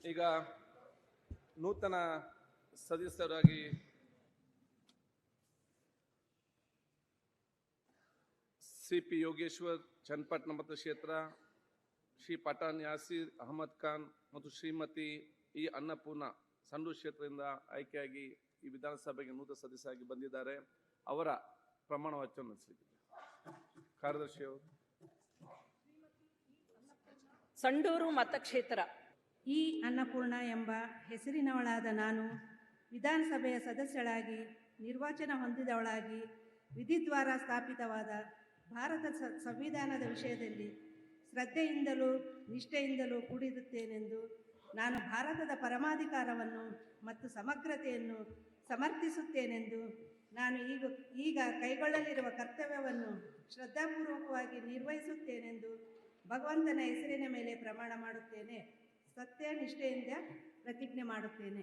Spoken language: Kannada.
ಈಗ ನೂತನ ಸದಸ್ಯರಾಗಿ ಸಿಪಿ ಯೋಗೇಶ್ವರ್ ಚನ್ನಪಟ್ಟಣ ಮತಕ್ಷೇತ್ರ, ಶ್ರೀ ಪಠಾಣ್ ಯಾಸೀರ್ ಅಹಮದ್ ಖಾನ್ ಮತ್ತು ಶ್ರೀಮತಿ ಇ ಅನ್ನಪೂರ್ಣ ಸಂಡೂರು ಕ್ಷೇತ್ರದಿಂದ ಆಯ್ಕೆಯಾಗಿ ಈ ವಿಧಾನಸಭೆಗೆ ನೂತನ ಸದಸ್ಯರಾಗಿ ಬಂದಿದ್ದಾರೆ. ಅವರ ಪ್ರಮಾಣ ವಚನ ನಡೆಸಲಿದ್ದಾರೆ. ಕಾರ್ಯದರ್ಶಿ ಅವರು. ಸಂಡೂರು ಮತಕ್ಷೇತ್ರ. ಇ ಅನ್ನಪೂರ್ಣ ಎಂಬ ಹೆಸರಿನವಳಾದ ನಾನು ವಿಧಾನಸಭೆಯ ಸದಸ್ಯಳಾಗಿ ನಿರ್ವಾಚನ ಹೊಂದಿದವಳಾಗಿ ವಿಧಿದ್ವಾರ ಸ್ಥಾಪಿತವಾದ ಭಾರತ ಸಂವಿಧಾನದ ವಿಷಯದಲ್ಲಿ ಶ್ರದ್ಧೆಯಿಂದಲೂ ನಿಷ್ಠೆಯಿಂದಲೂ ಕೂಡಿರುತ್ತೇನೆಂದು ನಾನು ಭಾರತದ ಪರಮಾಧಿಕಾರವನ್ನು ಮತ್ತು ಸಮಗ್ರತೆಯನ್ನು ಸಮರ್ಥಿಸುತ್ತೇನೆಂದು ನಾನು ಈಗ ಕೈಗೊಳ್ಳಲಿರುವ ಕರ್ತವ್ಯವನ್ನು ಶ್ರದ್ಧಾಪೂರ್ವಕವಾಗಿ ನಿರ್ವಹಿಸುತ್ತೇನೆಂದು ಭಗವಂತನ ಹೆಸರಿನ ಮೇಲೆ ಪ್ರಮಾಣ ಮಾಡುತ್ತೇನೆ. ಸತ್ಯ ನಿಷ್ಠೆಯಿಂದ ಪ್ರತಿಜ್ಞೆ ಮಾಡುತ್ತೇನೆ.